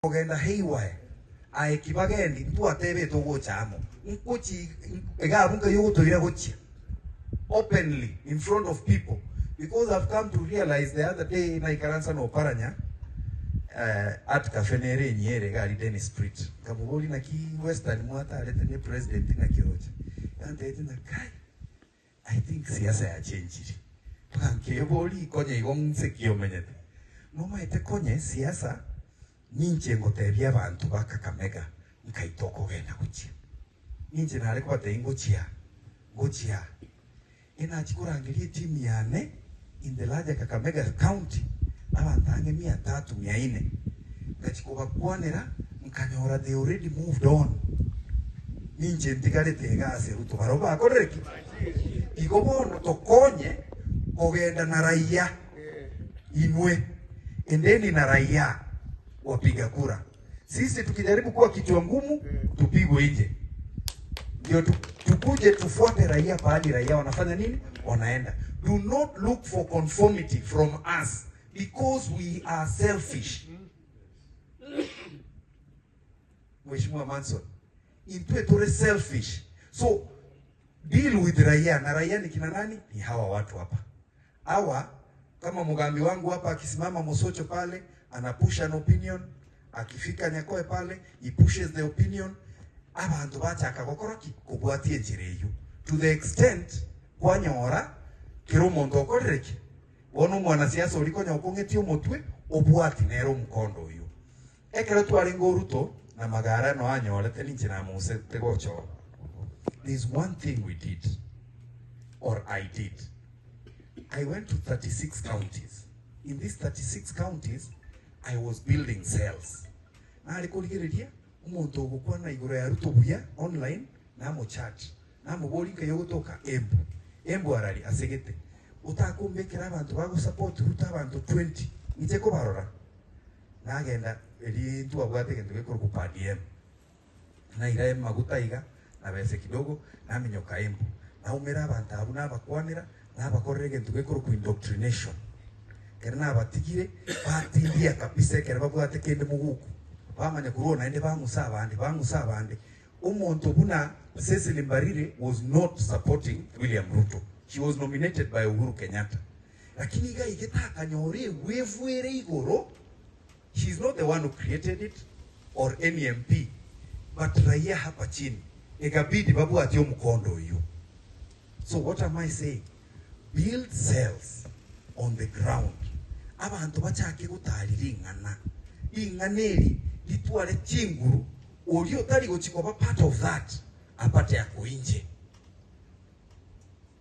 ogenda haywire ai kibagendi ntu atebe to gochamo nkuchi egabunga yugutugira gochia openly in front of people, because I've come to realize the other day na ikaransa no paranya at kafenere nyere gali Dennis Street kamugoli na ki western mwata alete ne president na kirocha ante tina kai I think siasa ya change panke boli konye igonse kiyomenyete mama ete konye siasa ninche ngotebya abantu bakakamega nkaitoko gena guchia ninche nare kwate ingochia gochia ina chikurangirie timu yane in the larger Kakamega County abantange 300-400 ngachikoba kwanera nkanyora they already moved on ninche ntigare tegase ruto baroba akoreki igobono tokonye ogenda na raia inwe endeni na raia wapiga kura. Sisi tukijaribu kuwa kichwa ngumu tupigwe nje. Ndio tukuje tufuate raia pahali raia wanafanya nini? Wanaenda. Do not look for conformity from us because we are selfish. Mheshimiwa Manson, intwe tore selfish. So deal with raia, na raia ni kina nani? Ni hawa watu hapa. Hawa kama Mugambi wangu hapa akisimama Mosocho pale anapush an opinion, akifika Nyakoe pale he pushes the opinion, abantu bachaka gukora kubwatie njireyo to the extent kwanyora kirumondo okoreki wono mwana siasa uliko nyokongeti umutwe obwati nero mkondo uyu ekero twari ngoruto na magara no anyorete ninche na muse tegocho. There's one thing we did, or I did. I went to 36 counties. In these 36 counties I was building cells. Na alikoligereria umuntu ogukwana igoro ya ruto buya online na mo chat na mo bolika yogotoka embu arari asegete utakumbekera abantu bago support ruta abantu 20 nje ko barora nagenda eri ntu abwate kende gekoro ku PDM na irae magutaiga na bese kidogo na minyoka embu na umera abantu abu na bakwanira na bakorege ntu gekoro ku indoctrination kerna abatigire batindia kabisa kerba bwate kende muguku bamanya kurona ende bangusa abandi umuntu buna Cecily Mbarire was not supporting William Ruto. She was nominated by Uhuru Kenyatta, lakini iga igeta nyore wevuere igoro. She's not the one who created it or any MP, but raia hapa chini ikabidi babu atio mkondo hiyo. So what am I saying? Build cells on the ground. Abantu bachake gutarira inganeri litwale chinguru olio tali gochikoba part of that apate yako inje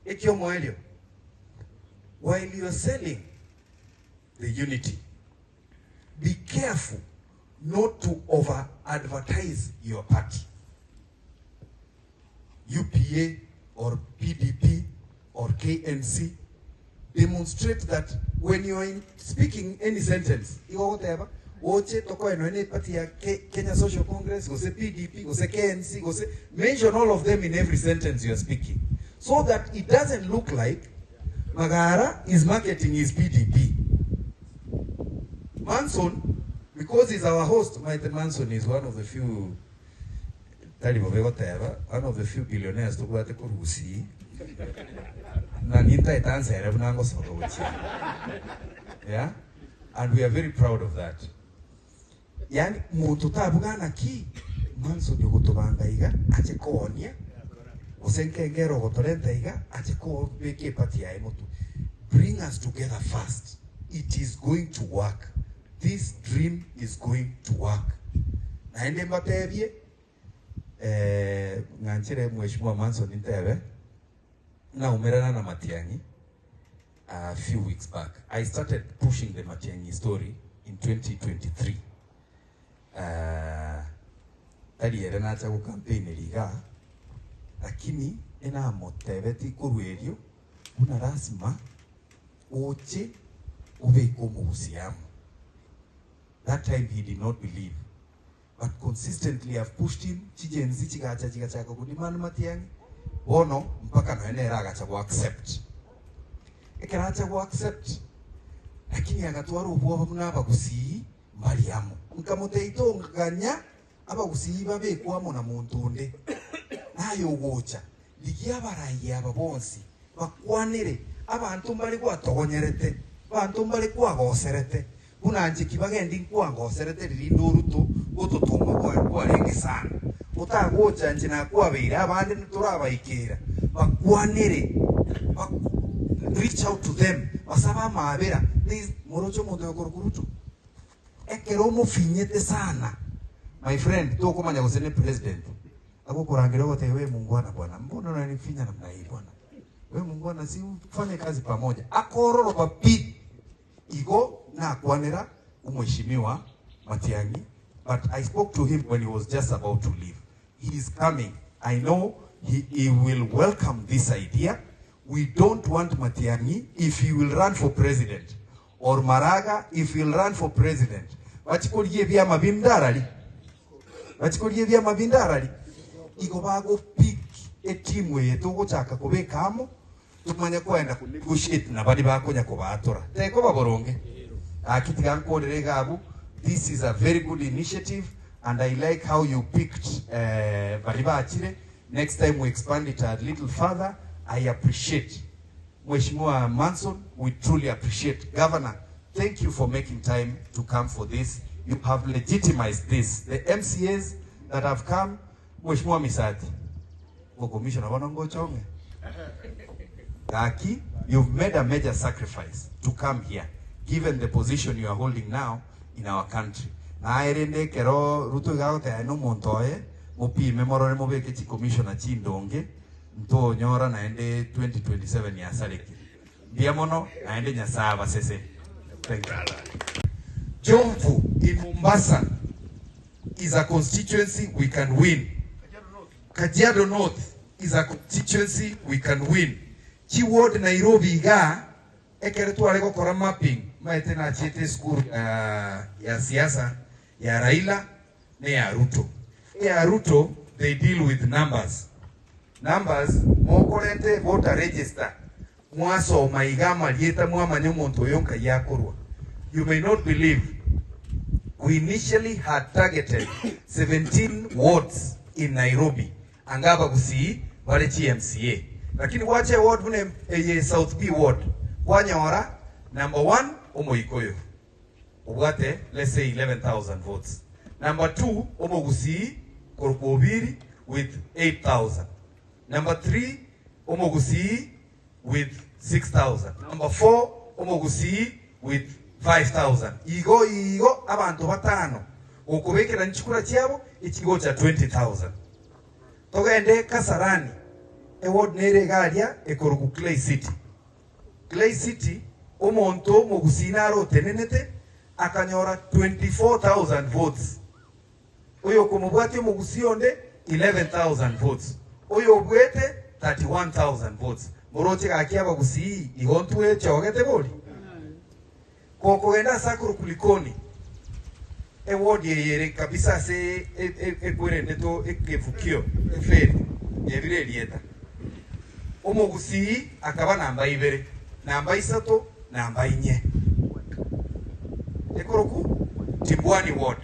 ekyo moelio. While you are selling the unity, be careful not to over advertise your party, UPA or PDP or KNC. Demonstrate that when you are speaking any sentence, you whatever oche toko eno any party ya Kenya Social Congress, go say PDP, go say KNC, go say, mention all of them in every sentence you are speaking, so that it doesn't look like Magara is marketing his PDP. Manson, because he's our host, Maite Manson is one of the few one of the few billionaires to go to Kurusi. Yeah, and we are very proud of that. Yani mututa bugana ki Manson yogotobanga iga ache konia usenke ngero gotorenta iga ache ko beke pati ya emotu. Bring us together fast. It is going to work. This dream is going to work. Na ende mbatebye nganchire Mheshimiwa Manson intebe na umerana na Matiang'i a few weeks back. I started pushing the Matiang'i story in 2023. Tali erena cha ku campaign liga lakini ena motebeti kuruerio una rasma oche ubeko muhusiamu. That time he did not believe, but consistently I've pushed him. Chijenzi chigacha kudimana Matiang'i wono mpaka no ene ragacha ku accept ekeracha ku accept lakini agatwara ubwo bamwe abagusi mbali yamo nkamuteito nganya aba gusiba be kwamo na muntu nde nayo gocha ligia barayi aba bonsi bakwanire abantu mbali gwatogonyerete abantu mbali kwagoserete bunanje kibagendi kwagoserete rinduruto gututuma kwa renge sana utagocha nje na kwabire abandi turabayikira bakwanire reach out to them basaba mabera this morocho muntu yokorukuruto ekero mufinyete sana my friend to kumanya gusene president akukurangira wote wewe mungwana bwana mbona unanifinya namna hii bwana wewe mungwana si ufanye kazi pamoja akororo papit iko na kwanera umheshimiwa Matiang'i but I spoke to him when he was just about to leave. He is coming. I know he will welcome this idea. We don't want Matiang'i if he will run for president or Maraga if he will run for president. Wachikolie vya mabindarali. Wachikolie vya mabindarali. Iko bago pick a team we to chaka kubekamo tumanya kwenda ku negotiate na bali bakonya ko batora. Teko baboronge. Akitiga nkodere gabu. This is a very good initiative and I like how you picked Bariba Achire. Next time we expand it a little further. I appreciate Mheshimiwa Manson. We truly appreciate. Governor, thank you for making time to come for this. You have legitimized this. The MCAs that have come, Mheshimiwa Misati, Commissioner Wanongo Chonge, Gaki, you've made a major sacrifice to come here, given the position you are holding now in our country. Na airende kero ruto gaote no montoye, mopi memorore mobeke chi Commissioner Chindonge. Nto nyora naende 2027 ya saleki. Diamono naende nyasaba sese. Thank you. Jomvu in Mombasa is a constituency we can win. Kajiado North is a constituency we can win. Chi ward Nairobi ga ekeretu aleko kora mapping maete na chete school ya siasa ya Raila ne ya Ruto. Ya Ruto they deal with numbers. Numbers mokorete voter register mwaso maigama lieta mwamanya muntu yonka yakorwa. You may not believe we initially had targeted 17 wards in Nairobi angaba gusi wale GMCA lakini wache ward vune South B ward wanyora number 1 Omoikoyo ubwate let's say 11,000 votes. Number 2 Omogusi Korokobiri with 8,000. Number 3, Omogusi with 6,000. Number 4, Omogusi with 5,000. Igo abantu batano. Okubekera nchikura chiabo ichigo cha 20,000. Togende Kasarani. Eward nere galia ekoroku Clay City. Clay City omonto Omogusi naro tenenete akanyora 24,000 votes. Oyo kumubwati Omogusi onde 11,000 votes. Oyo bwete 31,000 votes. Moroche akiaba gusi igontuwe chogete boli. Koko enda sakuru kulikoni. Ward yere kabisa se ekwere neto ekevukio eferi yebire lieta. Omogusi akaba namba ibere. Namba isato namba inye. Ekoroku Timbwani ward.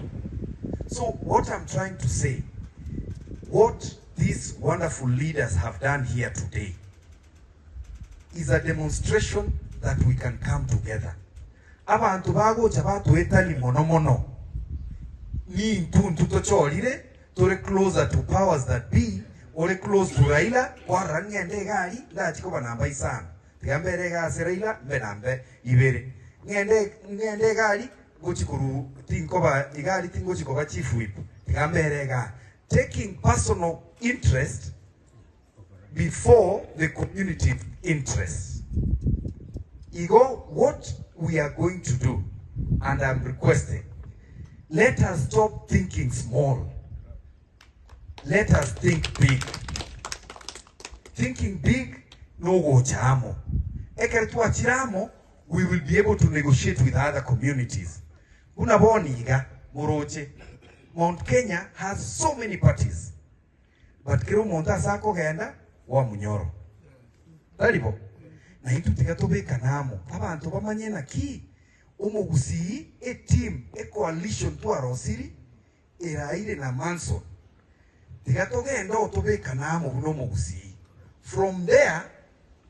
So what I'm trying to say, what these wonderful leaders have done here today is a demonstration that we can come together. Abantu bago chabatu etali monomono. Ni ntuntu tochorire, tore closer to powers that be, ore close to Raila, kwa rangende gari, la chikoba namba isana. Tigambere ga se Raila, benambe ibere. Ngende gari, gochikuru tinkoba igari tingo chikoba chief whip. Tigambere ga taking personal interest before the community interest. Ego, what we are going to do, and I'm requesting, let us stop thinking small. Let us think big. Thinking big, no go chamo. Ekeretua chiramo, we will be able to negotiate with other communities. Unaboniga, Moroche. Mount Kenya has so many parties. But kero monta sako genda wa munyoro. Talibo. Na hitu tigatobe kanamo. Abantu bamanye na ki. Omogusi a team a coalition to arosiri eraire na Manson tigatogenda otobeka namo buno Omogusi. From there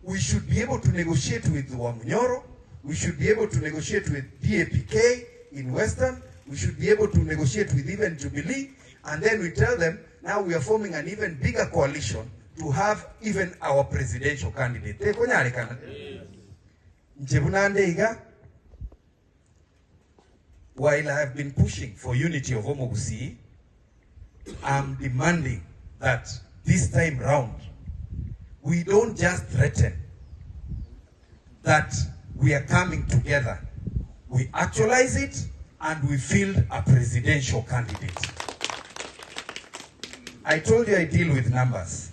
we should be able to negotiate with Wamunyoro, we should be able to negotiate with PAPK in Western, we should be able to negotiate with even Jubilee, and then we tell them now we are forming an even bigger coalition to have even our presidential candidate. While I have been pushing for unity of Omogusi, I'm demanding that this time round, we don't just threaten that we are coming together. We actualize it and we field a presidential candidate. I told you I deal with numbers.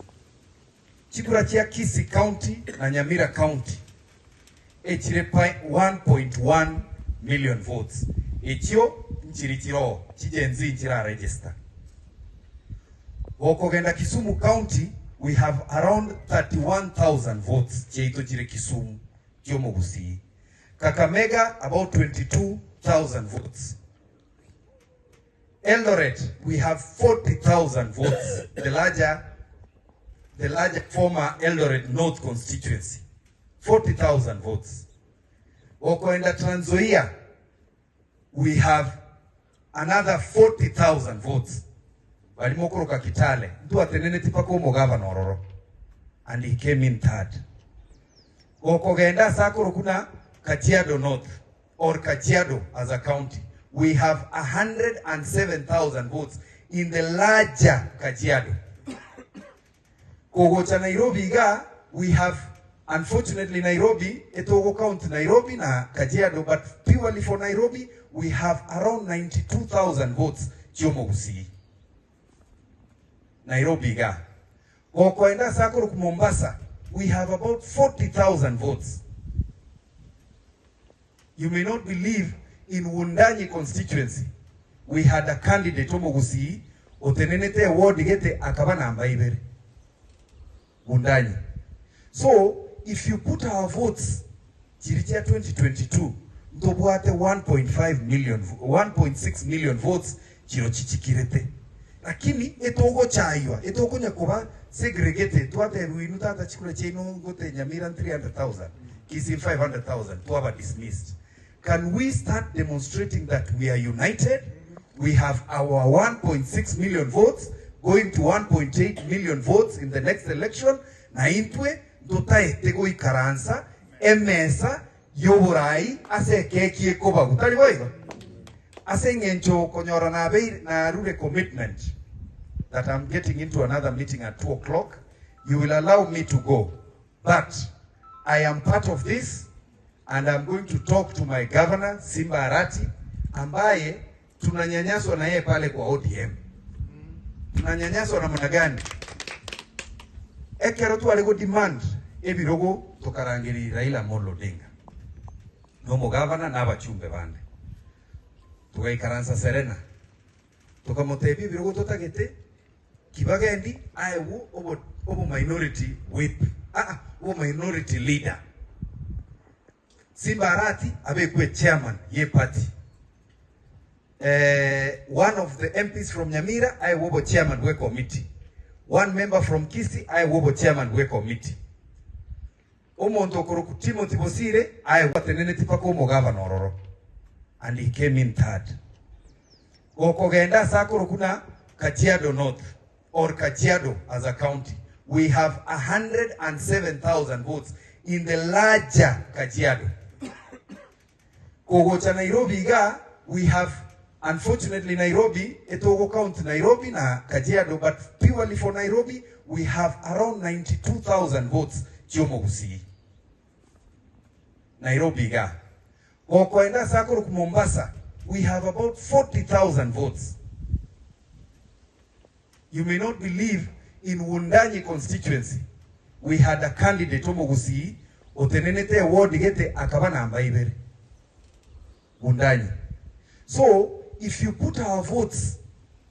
Chikura chia Kisii County na Nyamira County echire 1.1 million votes. Echio nchirichiro chijenzi nchira register. Okogenda Kisumu County, we have around 31,000 votes. Cheito chire Kisumu, chio Omogusi. Kakamega, about 22,000 votes. Eldoret, we have 40,000 votes. The larger former Eldoret North constituency. 40,000 votes. Okoenda Trans Nzoia, we have another 40,000 votes. Balimokoroka Kitale, nduatenene tipako Mogavana Ororo, and he came in third. Okogenda Sakoro kuna Kajiado North, or Kajiado as a county, we have 107,000 votes in the larger Kajiado. Kogocha Nairobi ga, we have, unfortunately Nairobi, Etogo County Nairobi na Kajiado, but purely for Nairobi, we have around 92,000 votes. Omogusi. Nairobi ga. Kokoenda Sakoro Mombasa, we have about 40,000 votes. You may not believe, in Wundanyi constituency, we had a candidate Omogusi, otenenete award gete akaba namba ibere. Wundanyi. So, if you put our votes, Chirichia 2022, ndobuate 1.6 million votes, chirochichikirete. Lakini, etogo chaiwa, etogo nyakoba, segregated, tuate ruinutata chikule chino ngote Nyamiran 300,000, Kisii 500,000, tuaba dismissed. Can we start demonstrating that we are united? We have our 1.6 million votes, going to 1.8 million votes in the next election, na intwe, dotae tego ikaransa, emesa, yoburai, ase keki ekoba, utari boigo? Ase ngencho konyora na bei na rule commitment that I'm getting into another meeting at 2 o'clock. You will allow me to go. But I am part of this, and I'm going to talk to my governor, Simba Arati, ambaye tunanyanyaswa na yeye pale kwa ODM. Tunanyanyaswa na mwana gani? Ekero tu alego demand ebirogo tokarangiri Raila Amolo Odinga. Nomo governor na abachumbe bande. Tukaikaransa Serena. Tukamotebi ebirogo totagete kibagendi ayewu obo minority whip. Obo minority leader. Simba Arati abekwe chairman ye party. One of the MPs from Nyamira, I wobo chairman we committee. One member from Kisii, I wobo chairman we committee. Omonto koroku Timothy Bosire, I watenene tipako Mogavana Ororo, and he came in third. Okogenda Sakoro kuna Kajiado North, or Kajiado as a county, we have 107,000 votes in the larger Kajiado. Kogocha Nairobi ga, we have, unfortunately Nairobi, Etogo County Nairobi na Kajiado, but purely for Nairobi, we have around 92,000 votes. Omogusi. Nairobi ga. Kokoenda Sakoro Mombasa, we have about 40,000 votes. You may not believe, in Wundanyi constituency, we had a candidate Omogusi, otenenete award gete akaba namba ibere. Wundanyi. So, if you put our votes,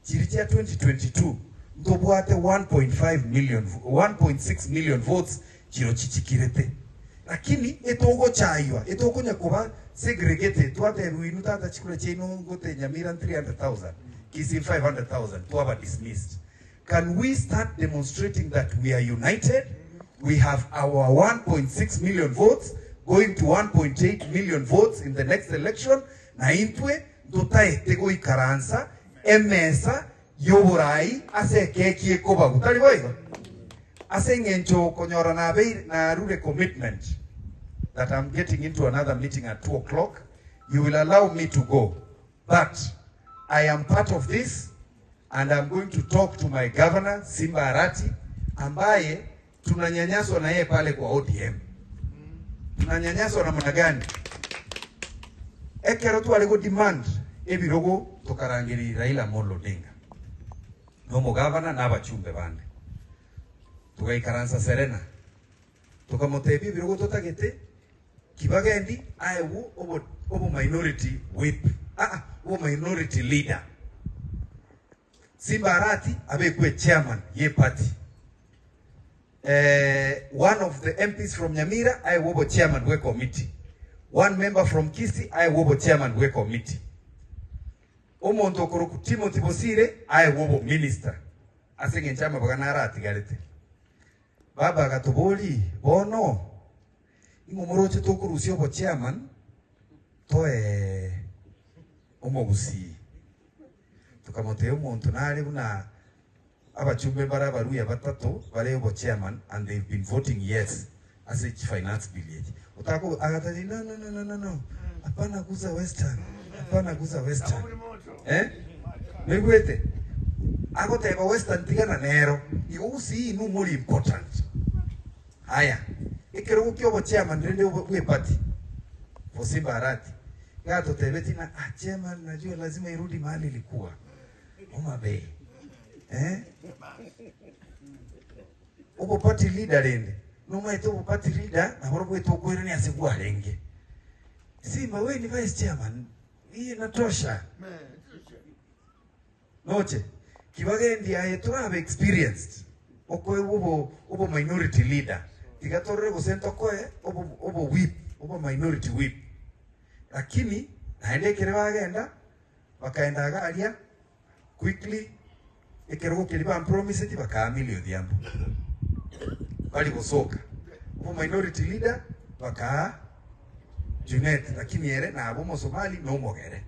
Chirichia 2022, ndobuate 1.6 million votes, chirochichikirete. Lakini, etogo chaiwa, etogo nyakoba, segregated tuate ruinu tata chikula chino ngote Nyamira 300,000 Kisii 500,000 tuaba dismissed. Can we start demonstrating that we are united? We have our 1.6 million votes going to 1.8 million votes in the next election. Na intwe dotae tego ikaransa emesa yoburai ase keki ekoba gutari boigo ase ngencho konyora na bei na rule commitment that I'm getting into another meeting at 2 o'clock. You will allow me to go, but I am part of this and I'm going to talk to my governor Simba Arati ambaye tunanyanyaswa na yeye pale kwa ODM. Tunanyanyaswa na namna gani? Ekero tu alego demand ebirogo tokarangiri Raila Amolo Odinga nomo governor na abachumbe bande tugaikaransa Serena tukamotebi ebirogo totagete kibagendi ayewu obo minority whip obo minority leader Simba Arati abekwe chairman ye party. One of the MPs from Nyamira ayewu obo chairman we committee. One member from Kisii ayewu obo chairman we committee. Omonto koroku Timothy Bosire ayewu obo minister. Asenge nchama bagana Arati galete. Baba gatoboli bono ingomoroche tokurusi obo chairman toe omogusi tukamote omuntu nari buna abachumbe bara baruya batatu bare obo chairman and they've been voting yes as a finance bill. Utako agataji no hapana guza western negwete agoteba western tigana nero yusi inu muri important haya ikero ukiobo chairman rende we party for Simba Arati gato tebeti na chairman najua lazima irudi mahali ilikuwa Homa Bay upo party leader rende noma ito upo party leader na horobo ito kwere ni asikuwa renge Simba we ni vice chairman hii inatosha noche kibagendi ayetu have experienced okwe ubo minority leader tigatorre gusento kwe ubo whip ubo minority whip lakini naende kire bagenda bakaenda agaria quickly ekero kiliba promise ti bakamili odhiambo bali bosoka ubo minority leader baka Junet lakini ere na abo Somali no mogere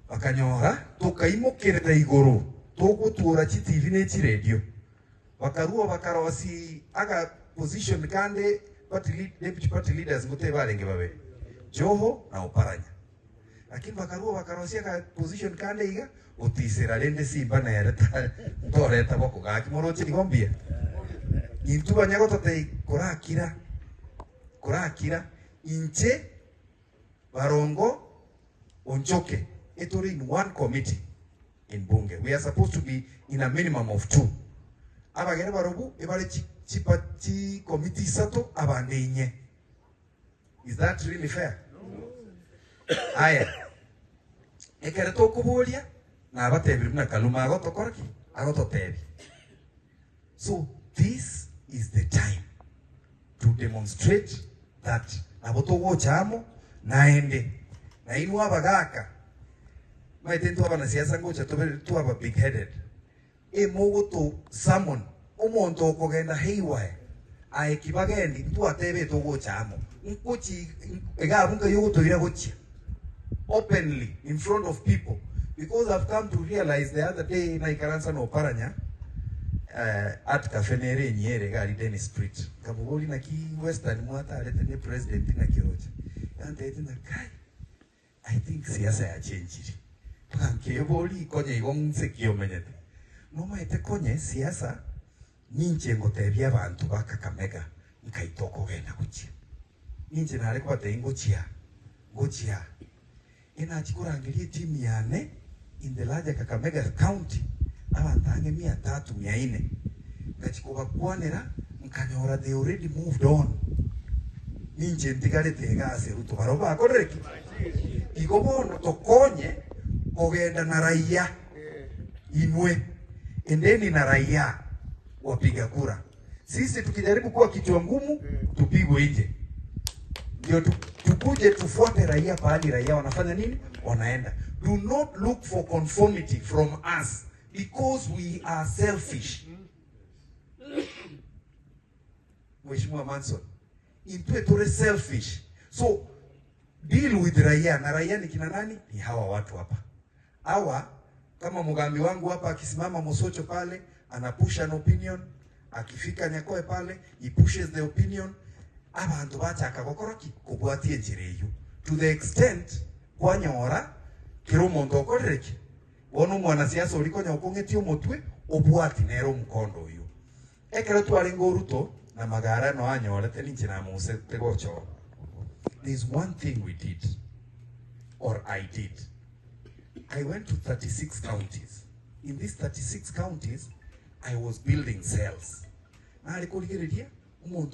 bakanyora tukaimukirira iguru tugutura chi TV ne chi radio bakaruo bakarosi aga position kande deputy party leaders ngote barenge babe Joho na Oparanya lakini bakaruo bakarosi aga position kande iga utisira rende Simba na ereta ndoreta boko gaki morochi nigombia intuba nyago tote kurakira inche barongo onchoke etore in one committee in bunge. We are supposed to be in a minimum of 2. Abagere barobu ebale chi committee sato abande inye. Is that really fair? Aya ekere tokubulia na abatebi na kaluma agotokorki agototebi. So this is the time to demonstrate that abotogo chamo naende na inu abagaka maitentu abana siasa ngocha tu aba big headed mogo to summon omonto okogenda haywire kibagendi tu atebe togo chamo nkuchi egabunga yogotoira gochia openly in front of people because I've come to realize the other day na ikaransa no Oparanya at kafenere nyere gali Dennis Street kabugoli na ki western mwata alete ne president na kioja yante tina kai I think siasa ya change panke boli konye igonse kiomenyete noma ete konye siasa ninche ngotebya abantu bakakamega nkaitoko genda kuchia ninche nale kwate ngochia ina chikurangirie timu yane in the larger Kakamega county abantange 300-400 ngachikuba kwanera nkanyora they already moved on ninche ntigarete gase ruto baroba akoreki igobono tokonye ogenda na raia inwe endeni na raia wapiga kura. Sisi tukijaribu kuwa kichwa ngumu tupigwe nje. Ndio tukuje tufuate raia pahali raia wanafanya nini, wanaenda. Do not look for conformity from us because we are selfish. Mheshimiwa Manson, intwe tore selfish. So deal with raia, na raia ni kina nani? Ni hawa watu hapa. Hawa kama Mugambi wangu hapa akisimama Mosocho pale, anapush an opinion, akifika Nyakoe pale, he pushes the opinion. Abantu bachaka gukora kubwatie njireyo to the extent kwanyora kiro muntu okorereki wono mwana siasa uliko nyakongetio mutwe obwati nero mkondo uyu ekero twari ngoruto na magara no anyore teninje na muse tegocho. There's one thing we did, or I did. I went to 36 counties. In these 36 counties I was building cells. Na alikuligereria umuntu